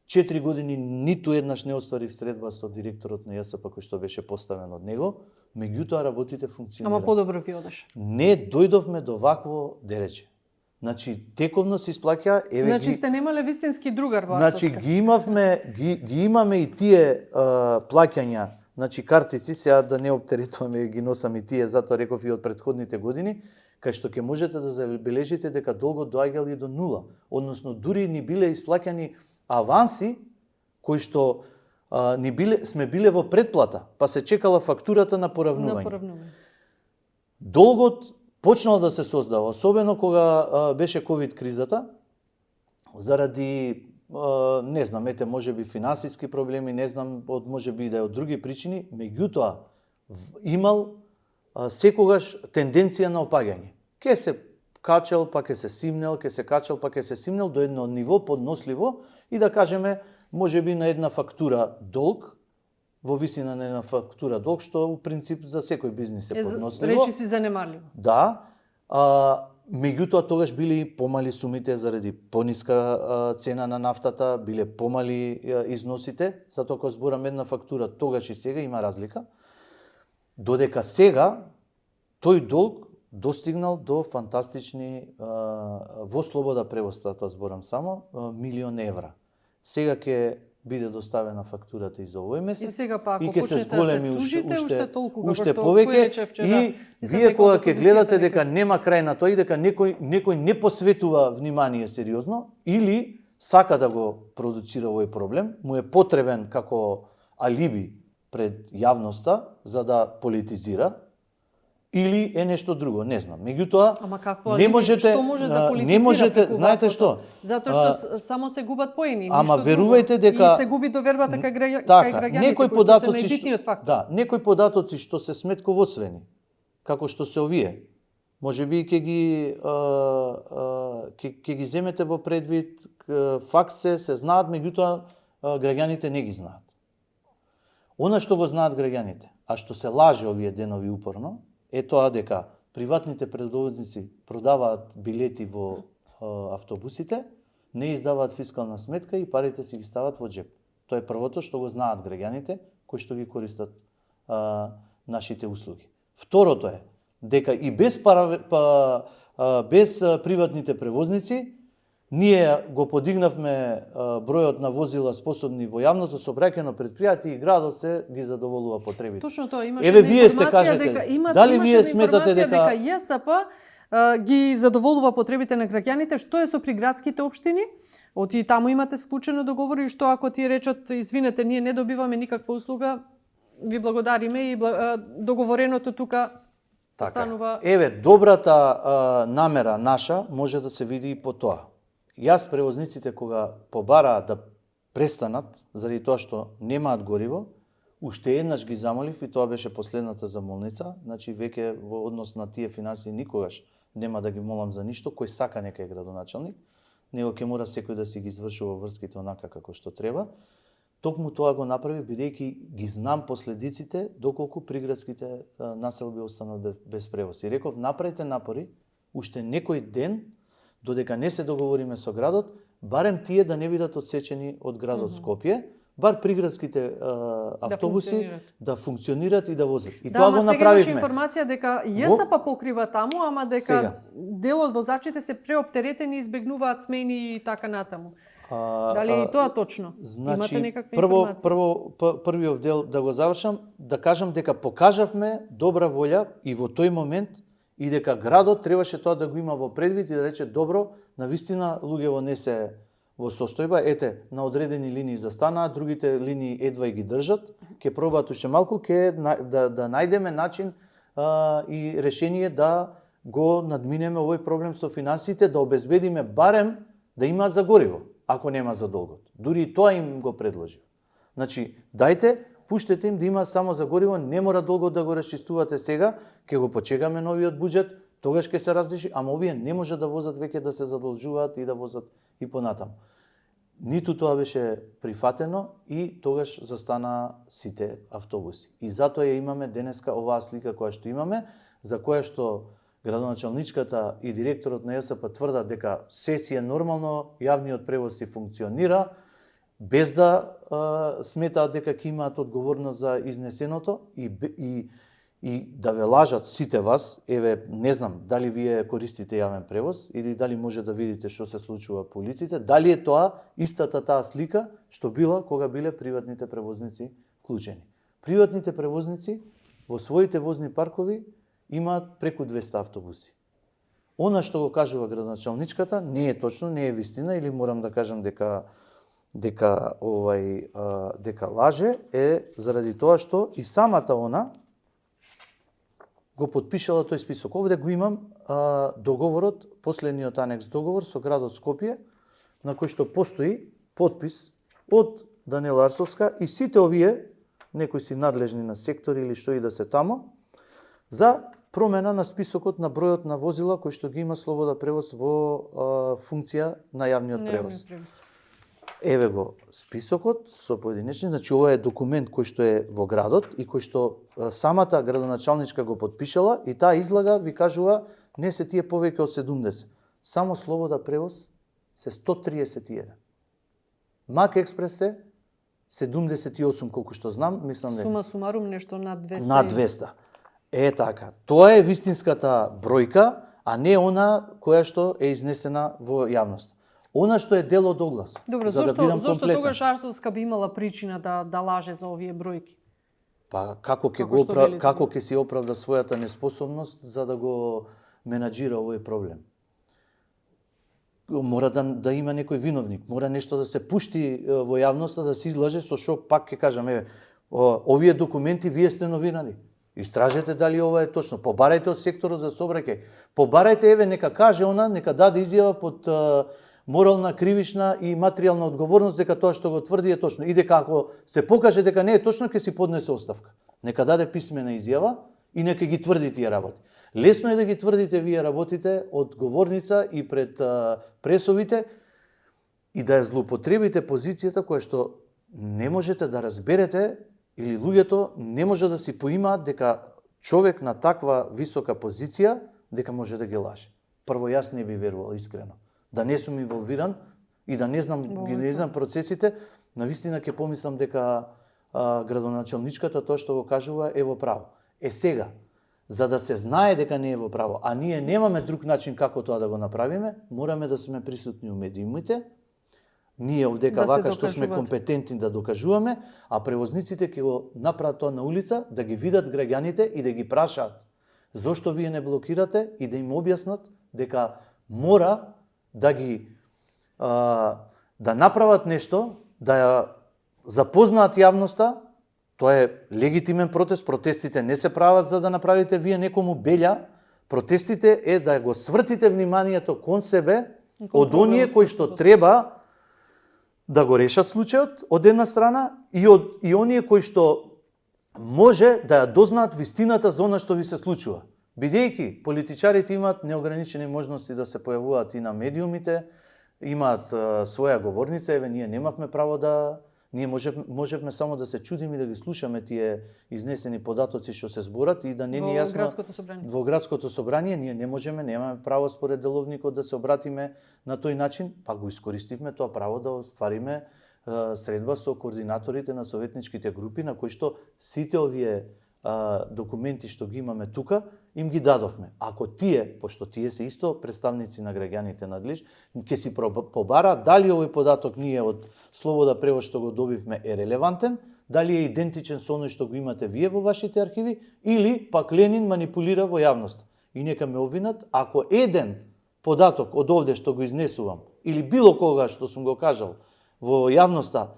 4 години ниту еднаш не остварив средба со директорот на ЈСП кој што беше поставен од него, меѓутоа работите функционираат. Ама подобро ви одеше. Не дојдовме до вакво дерече. Значи тековно се исплаќа, еве значи сте немале вистински другар во Арсовска. Значи ги имаме и тие плаќања, значи картици, сега да не оптеретуваме ги носам и тие, затоа реков и од претходните години, кај што ќе можете да забележите дека долгот доаѓал и до нула, односно дури ни биле исплаќани аванси кои што сме биле во предплата, па се чекала фактурата на поравнување. Долгот почнал да се создава, особено кога беше ковид кризата, заради не знам, ете можеби финансиски проблеми, не знам, можеби да е од други причини, меѓутоа имал секогаш тенденција на опаѓање. Ке се качел, па ке се симнел, ке се качел, па ке се симнел до едно ниво подносливо и да кажеме можеби на една фактура долг, во висина на една фактура долг, што у принцип за секој бизнис е подносливо. Речи си занемарливо. Да, меѓутоа тогаш били помали сумите заради пониска цена на нафтата, биле помали износите, затоа кога зборам една фактура, тогаш и сега има разлика. Додека сега тој долг достигнал до фантастични во Слобода превоз, тоа зборам само, 1.000.000 евра. Сега ќе биде доставена фактурата и за овој месец. И сега па ако почнете се зголеми уште толку повеќе и вие кога ќе гледате дека нема крај на тоа и дека некој не посветува внимание сериозно или сака да го продуцира овој проблем, му е потребен како алиби пред јавноста за да политизира, или е нешто друго, не знам. Меѓутоа, не можете, што може да политизира, не можете, знаете што? Затоа што само се губат поени, ама верувајте дека и се губи довербата кај граѓаните, некои податоци што да, некои податоци што се сметководствени, како што се овие, можеби ќе ги земете во предвид, факт се знаат, меѓутоа граѓаните не ги знаат. Она што го знаат граѓаните, а што се лаже овие денови упорно, е тоа дека приватните предвозници продаваат билети во автобусите, не издаваат фискална сметка и парите си ги стават во джеп. Тоа е првото што го знаат граѓаните кои што ги користат нашите услуги. Второто е дека и без приватните превозници ние го подигнавме бројот на возила способни во јавното сообраќајно предпријатие и градот се ги задоволува потребите. Точно тоа, имаше информација дека дали вие сметате дека ЈСП ги задоволува потребите на граѓаните, што е со приградските општини? Оти таму имате склучено договори и што ако ти речат извинете, ние не добиваме никаква услуга, ви благодариме и договореното тука станува. Еве, добрата намера наша може да се види и по тоа. Јас превозниците кога побараат да престанат заради тоа што немаат гориво, уште еднаш ги замолив и тоа беше последната замолница, значи веќе во однос на тие финансии никогаш нема да ги молам за ништо, кој сака нека е градоначалник, него ќе мора секој да си ги извршува врските онака како што треба. Токму тоа го направи бидејќи ги знам последиците доколку приградските населби останат без превоз. И реков, направете напори, уште некој ден, додека не се договориме со градот, барем тие да не бидат одсечени од градот Скопје, бар приградските автобуси да функционираат и да возат. И тоа го направивме. Сега имаше информација дека ЈСП покрива таму, ама дека сега дел од возачите се преоптеретени и избегнуваат смени и така натаму. Дали и тоа точно? Значи, имате некаква информација? Првиот дел да го завршам, да кажам дека покажавме добра волја и во тој момент и дека градот требаше тоа да го има во предвид и да рече добро, навистина луѓево не се во состојба, ете, на одредени линии застанаа, другите линии едва и ги држат, ќе пробаат уште малку, да најдеме начин и решение да го надминеме овој проблем со финансиите, да обезбедиме барем да има за гориво, ако нема за долгот. Дури и тоа им го предложив. Значи, дајте, пуштете им да има само за гориво, не мора долго да го расчистувате сега, ќе го почекаме новиот буџет, тогаш ќе се разреши, ама овие не може да возат веќе да се задолжуваат и да возат и понатаму. Ниту тоа беше прифатено и тогаш застана сите автобуси. И затоа ја имаме денеска оваа слика која што имаме, за која што градоначалничката и директорот на ЈСП тврдат дека се си е нормално, јавниот превоз си функционира, без да сметаат дека ќе имаат одговорност за изнесеното и да ве лажат сите вас. Еве, не знам дали вие користите јавен превоз или дали може да видите што се случува по улиците, дали е тоа истата таа слика што била кога биле приватните превозници вклучени. Приватните превозници во своите возни паркови имаат преку 200 автобуси. Она што го кажува градоначалничката не е точно, не е вистина, или морам да кажам дека лаже, е заради тоа што и самата она го подпишала тој список. Овде го имам договорот, последниот анекс договор со градот Скопје, на кој што постои подпис од Данела Арсовска и сите овие, некои си надлежни на сектори или што и да се тамо, за промена на списокот на бројот на возила кои што ги има Слобода превоз во функција на јавниот превоз. Еве го списокот со поединечни, значи ова е документ кој што е во градот и кој што самата градоначалничка го подпишала и таа излага ви кажува не се тие повеќе од 70. Само Слобода превоз се 131. Мак Експрес е 78 колку што знам, мислам дека сума сумарум нешто над 200. Над 200. Е така. Тоа е вистинската бројка, а не она која што е изнесена во јавност. Она што е дел од оглас. Добро, за зошто тогаш Арсовска би имала причина да лаже за овие бројки? Па како ќе си оправда својата неспособност за да го менаџира овој проблем? Мора да има некој виновник, мора нешто да се пушти во јавноста, да се излаже со што пак ќе кажам, овие документи вие сте новинari. Истражете дали ова е точно. Побарајте од секторот за сообраќај. Побарајте, еве, нека каже она, нека даде изјава под морална, кривична и материјална одговорност дека тоа што го тврди е точно. И дека ако се покаже дека не е точно, ќе си поднесе оставка. Нека даде писмена изјава и нека ги тврди тие работи. Лесно е да ги тврдите вие работите од говорница и пред пресовите и да ја злоупотребите позицијата која што не можете да разберете или луѓето не може да си поимаат дека човек на таква висока позиција дека може да ги лаже. Прво, јас не би верувал искрено. Да не сум инволвиран и да не знам процесите, навистина ќе помислам дека градоначалничката тоа што го кажува е во право. Сега, за да се знае дека не е во право, а ние немаме друг начин како тоа да го направиме, мораме да сме присутни у медиумите, ние овдека вака што сме компетентни да докажуваме, а превозниците ќе го направат тоа на улица, да ги видат граѓаните и да ги прашаат зошто вие не блокирате и да им објаснат дека мора да ги да направат нешто, да ја запознаат јавноста. Тоа е легитимен протест, протестите не се прават за да направите вие некому белја, протестите е да го свртите вниманието кон себе од оние кои што треба да го решат случајот од една страна и оние кои што може да ја дознаат вистината за она што ви се случува. Бидејќи политичарите имаат неограничени можности да се појавуваат и на медиумите, имаат своја говорница, еве ние немавме право да ние можевме само да се чудиме и да ги слушаме тие изнесени податоци што се зборат и да не ни јасно во градското собрание ние не можеме, немаме право според деловникот да се обратиме на тој начин, па го искористивме тоа право да оствариме средба со координаторите на советничките групи на кои што сите овие документи што ги имаме тука, им ги дадовме. Ако тие, пошто тие се исто представници на граѓаните надлеж, ќе си побараат дали овој податок ние од Слобода превоз што го добивме е релевантен, дали е идентичен со оној што го имате вие во вашите архиви, или пак Ленин манипулира во јавноста. И нека ме обвинат, ако еден податок од овде што го изнесувам, или било кога што сум го кажал во јавноста,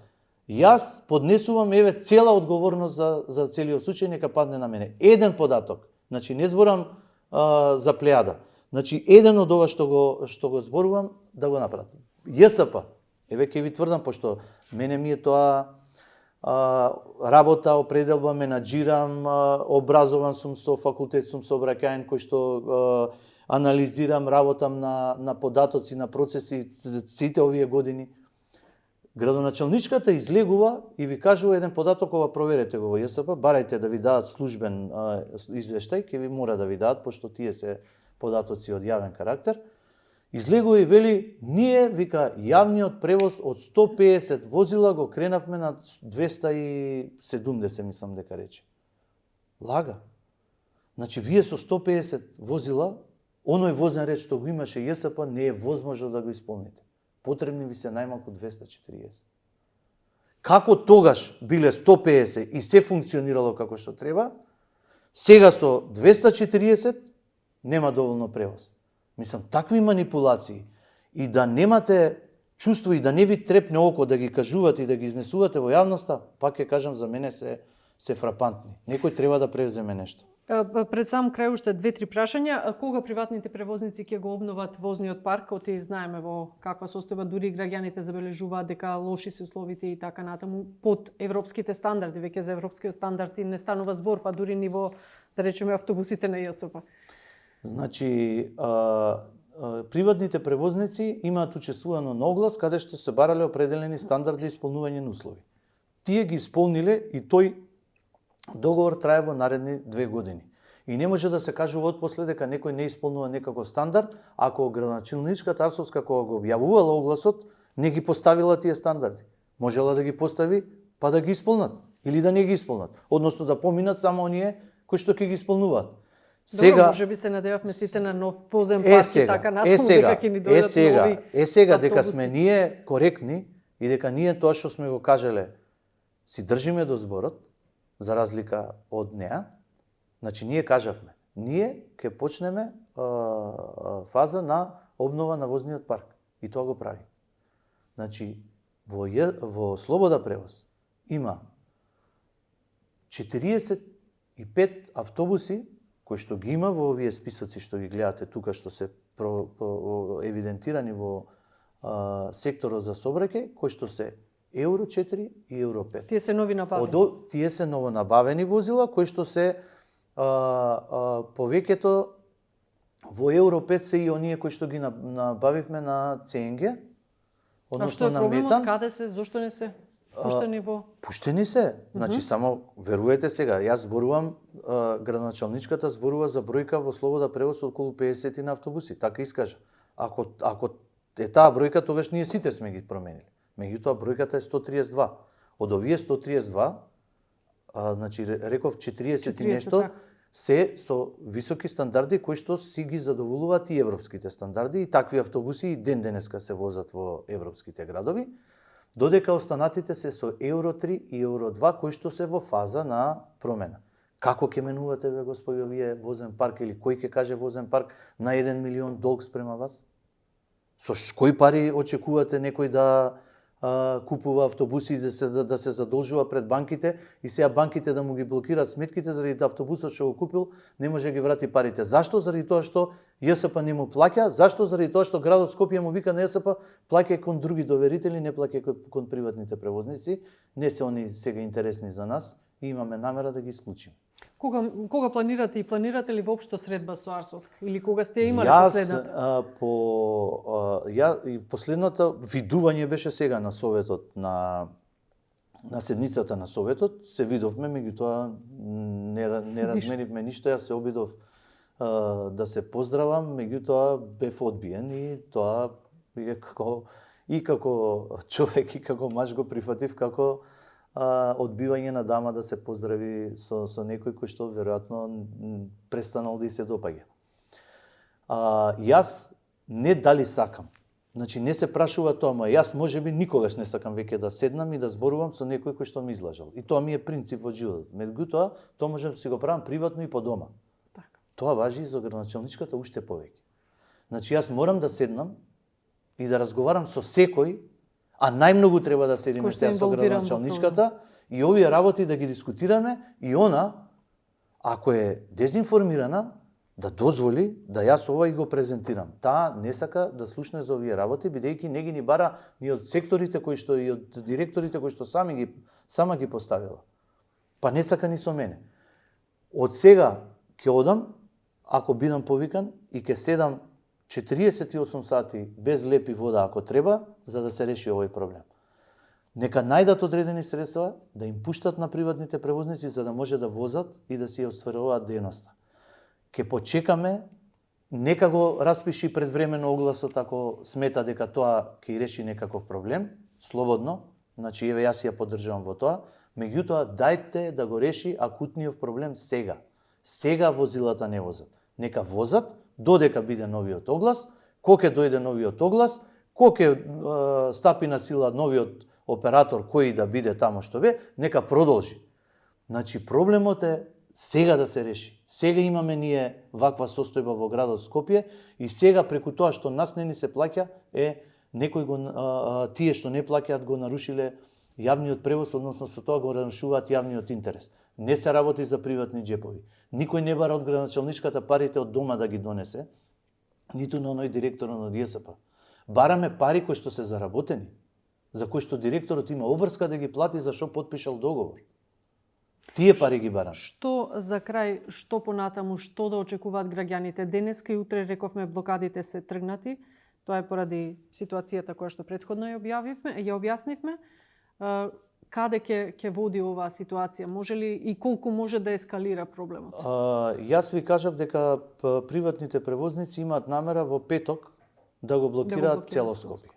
јас поднесувам еве цела одговорност за целиот случај, нека падне на мене. Еден податок, значи не зборам за плејада. Значи еден од ова што го зборувам да го направат. ЈСП, еве ќе ви тврдам пошто мене ми е тоа работа, определба, менаџирам, образован сум со факултет, сум сообраќаен кој што анализирам, работам на податоци, на процеси сите овие години. Градоначалничката излегува и ви кажува еден податок, ова проверете го во ЈСП, барајте да ви дадат службен извештај, ќе ви мора да ви дадат, пошто тие се податоци од јавен карактер. Излегува и вели, ние, вика, јавниот превоз од 150 возила го кренавме на 270, мислам дека рече. Лага. Значи, вие со 150 возила, оној возен ред што го имаше ЈСП, не е возможно да го исполните. Потребни ви се најмалку 240. Како тогаш биле 150 и се функционирало како што треба, сега со 240 нема доволно превоз. Мислам, такви манипулации и да немате чувство и да не ви трепне око да ги кажувате и да ги изнесувате во јавноста, пак ќе кажам, за мене се фрапантни. Некој треба да превземе нешто. Пред сам крај уште 2-3 прашања. Кога приватните превозници ќе го обноват возниот парк? Оти знаеме во каква состојба, дури граѓаните забележуваат дека лоши се условите и така натаму под европските стандарди. Веќе за европскиот стандарди не станува збор, па дури ниво, да речеме, автобусите на ЈСП. Значи, приватните превозници имаат учествувано на оглас каде што се барале определени стандарди и исполнување на услови. Тие ги исполниле и тој договор трае во наредни 2 години. И не може да се кажува отпосле дека некој не исполнува некаков стандард, ако градоначалничката Арсовска кога го објавувала огласот, не ги поставила тие стандарди. Можела да ги постави, па да ги исполнат, или да не ги исполнат. Односно да поминат само оние кои што ќе ги исполнуваат. Сега, може би се надевавме сите на нов возен парк и така натаму, дека ќе ни дојдат нови сега дека сме ние коректни и дека ние тоа што сме го кажале си држиме до зборот, за разлика од неа, значи ние кажавме, ние ќе почнеме фаза на обнова на возниот парк и тоа го прави. Значи во Слобода превоз има 45 автобуси кои што ги има во овие списоци што ги гледате тука, што се евидентирани во секторот за сообраќај, кои што се Евро 4 и Евро 5. Тие се нови набавени. Тие се новонабавени возила кои што се повеќето во Евро 5 се и оние кои што ги набавивме на ЦНГ, односно на метан. Каде се, зошто не се пуштени во? Пуштени се. Значи само верувате сега, јас зборувам, градоначалничката зборува за бројка во Слобода превоз околу 50 на автобуси, така искажа. Ако е таа бројка, тогаш ние сите сме ги променили. Меѓутоа бројката е 132. Од овие 132, значи реков 40 и нешто, се со високи стандарди кои што си ги задоволуваат и европските стандарди, и такви автобуси и ден денеска се возат во европските градови, додека останатите се со Евро 3 и Евро 2 кои што се во фаза на промена. Како ќе менувате, бе, господи, овие возен парк, или кој ќе каже возен парк на 1 милион долг спрема вас? Со кои пари очекувате некој да купува автобуси и да се задолжува пред банките и сега банките да му ги блокираат сметките заради автобусот што го купил, не може да ги врати парите. Зашто? Заради тоа што ЈСП не му плаќа. Зашто? Заради тоа што градот Скопје му вика на ЈСП плаќај кон други доверители, не плаќај кон приватните превозници. Не се они сега интересни за нас и имаме намера да ги исклучиме. Кога планирате ли воопшто средба со Арсовск или кога сте имали последната? Последната видување беше сега на советот на седницата на советот, се видовме, меѓутоа не разменивме ништо, јас се обидов да се поздравам, меѓутоа бев одбиен и тоа како човек и како маж го прифатив како одбивање на дама да се поздрави со некој кој што веројатно престанал да и се допаѓа. Јас не дали сакам. Значи не се прашува тоа, ама јас можеби никогаш не сакам веќе да седнам и да зборувам со некој кој што ми излажал. И тоа ми е принцип во животот. Меѓутоа, тоа можам да си го правам приватно и по дома. Така. Тоа важи и за градоначалничката уште повеќе. Значи јас морам да седнам и да разговарам со секој, а најмногу треба да седиме сега со градоначалничката и овие работи да ги дискутираме и она, ако е дезинформирана, да дозволи да јас ова и го презентирам. Таа не сака да слушне за овие работи, бидејќи не ги ни бара ни од секторите кои што и од директорите кои што сама ги поставила. Па не сака ни со мене. Од сега ќе одам, ако бидам повикан, и ќе седам 48 сати без леп и вода ако треба, за да се реши овој проблем. Нека најдат одредени средства да им пуштат на приватните превозници за да може да возат и да си ја остваруваат дејноста. Ке почекаме, нека го распиши предвремено огласот ако смета дека тоа ќе реши некаков проблем, слободно, значи еве јас ја поддржувам во тоа, меѓутоа дајте да го реши акутниот проблем сега. Сега возилата не возат. Нека возат додека биде новиот оглас, кога ќе дојде новиот оглас, кога ќе стапи на сила новиот оператор кој да биде тамо што бе, нека продолжи. Значи проблемот е сега да се реши. Сега имаме ние ваква состојба во градот Скопје и сега преку тоа што нас не ни се плаќа е некој тие што не плаќаат го нарушиле јавниот превоз, односно со тоа го нарушуваат јавниот интерес. Не се работи за приватни џепови. Никој не бара од градоначалничката парите од дома да ги донесе, ниту на оној директор од ЈСП. Бараме пари кои што се заработени, за кои што директорот има обврска да ги плати за што подпишал договор. Тие пари ги бараме. Што за крај, што понатаму, што да очекуваат граѓаните? Денеска и утре рековме блокадите се тргнати. Тоа е поради ситуацијата која што претходно ја објаснивме. Каде ќе води оваа ситуација? Може ли и колку може да ескалира проблемот? Јас ви кажав дека приватните превозници имаат намера во петок да го блокираат цело Скопје.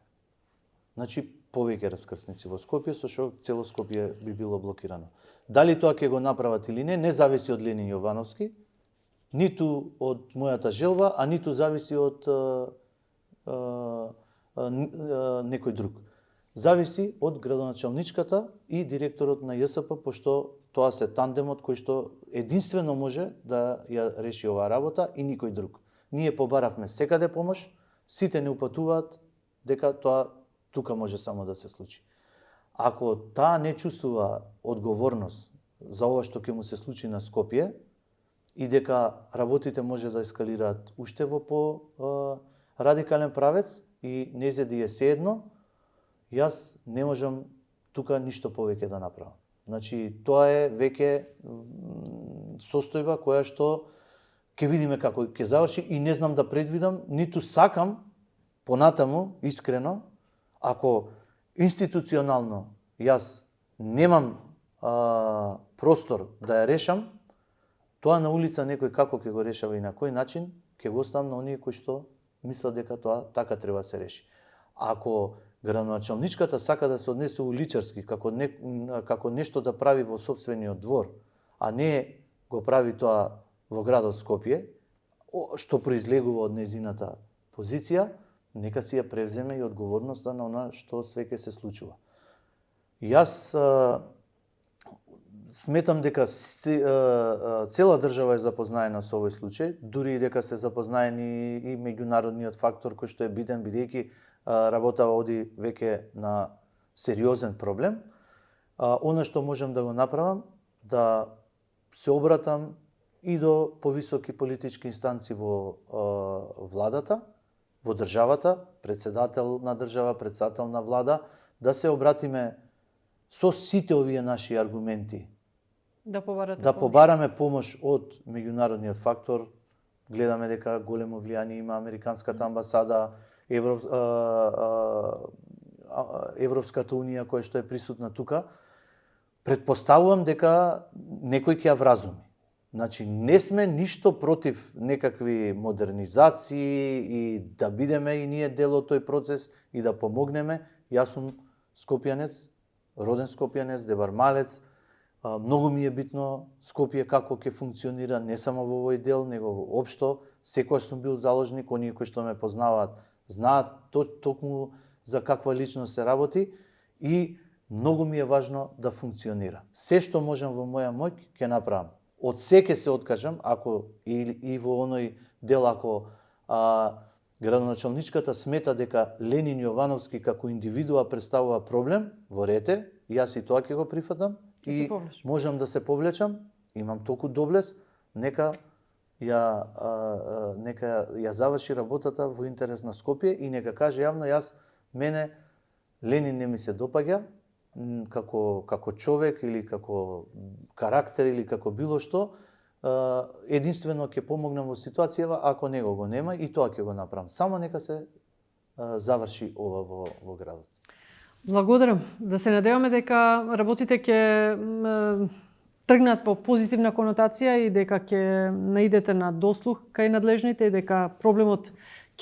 Значи повеќе раскрсници во Скопје, со што цело Скопје би било блокирано. Дали тоа ќе го направат или не зависи од Ленин Јовановски, ниту од мојата желба, а ниту зависи од некој друг. Зависи од градоначалничката и директорот на ЈСП, пошто тоа се тандемот кој што единствено може да ја реши оваа работа и никој друг. Ние побаравме секаде помош, сите не упатуваат дека тоа тука може само да се случи. Ако таа не чувствува одговорност за ова што ќе му се случи на Скопје и дека работите може да ескалираат уште во радикален правец и нејзе е седно, јас не можам тука ништо повеќе да направам. Значи, тоа е веќе состојба која што ќе видиме како ќе заврши и не знам да предвидам, ниту сакам понатаму, искрено, ако институционално јас немам простор да ја решам, тоа на улица некој како ќе го решава и на кој начин, ќе го оставам на оние кои што мислат дека тоа така треба да се реши. Ако градоначалничката сака да се однесе уличарски, како нешто да прави во сопствениот двор, а не го прави тоа во градот Скопје, што произлегува од нејзината позиција, нека си ја превземе и одговорноста на она што све ќе се случува. Јас сметам дека цела држава е запознаена со овој случај, дури и дека се запознаени и меѓународниот фактор кој што е битен, бидејќи работа оди веќе на сериозен проблем. Оно што можам да го направам, да се обратам и до повисоки политички инстанции во владата, во државата, председател на држава, председател на влада, да се обратиме со сите овие наши аргументи. Да побараме помош од меѓународниот фактор. Гледаме дека големо влијание има Американската амбасада, Европската унија која што е присутна тука. Предпоставувам дека некој ќе ја вразуми. Значи, не сме ништо против некакви модернизации и да бидеме и ние дел од тој процес и да помогнеме. Јас сум скопјанец, роден скопјанец, дебармалец. Многу ми е битно Скопје како ќе функционира не само во овој дел, него општо. Секојаш сум бил заложник, оние кои што ме познаваат знаат токму за каква личност се работи и многу ми е важно да функционира. Се што можам во моја моќ ќе направам. Од се ќе се откажам, ако и во оној дел ако градоначалничката смета дека Ленин Јовановски како индивидуа представува проблем во рете, јас и тоа ќе го прифатам и можам да се повлечам, имам толку доблес, нека ја заврши работата во интерес на Скопје и нека каже јавно мене Ленин не ми се допаѓа како човек или како карактер или како било што. Единствено ќе помогнам во ситуацијава ако него го нема и тоа ќе го направам. Само нека се заврши ова во градот. Благодарам. Да се надеваме дека работите ќе тргнат во позитивна конотација и дека ќе наидете на дослух кај надлежните и дека проблемот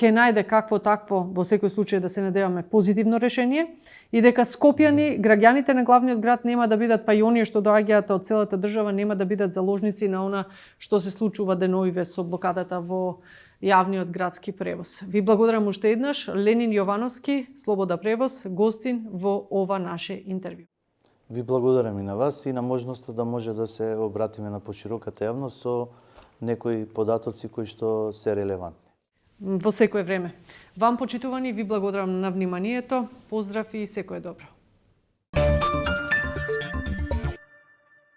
ќе најде какво такво, во секој случај да се надеваме позитивно решение и дека скопјани, граѓаните на главниот град нема да бидат, па и оние што доаѓаат од целата држава нема да бидат заложници на она што се случува деновиве со блокадата во јавниот градски превоз. Ви благодарам уште еднаш. Ленин Јовановски, Слобода превоз, гостин во ова наше интервју. Ви благодарам и на вас и на можноста да може да се обратиме на пошироката јавност со некои податоци кои што се релевантни. Во секое време. Вам, почитувани, ви благодарам на вниманието. Поздрав и секое добро.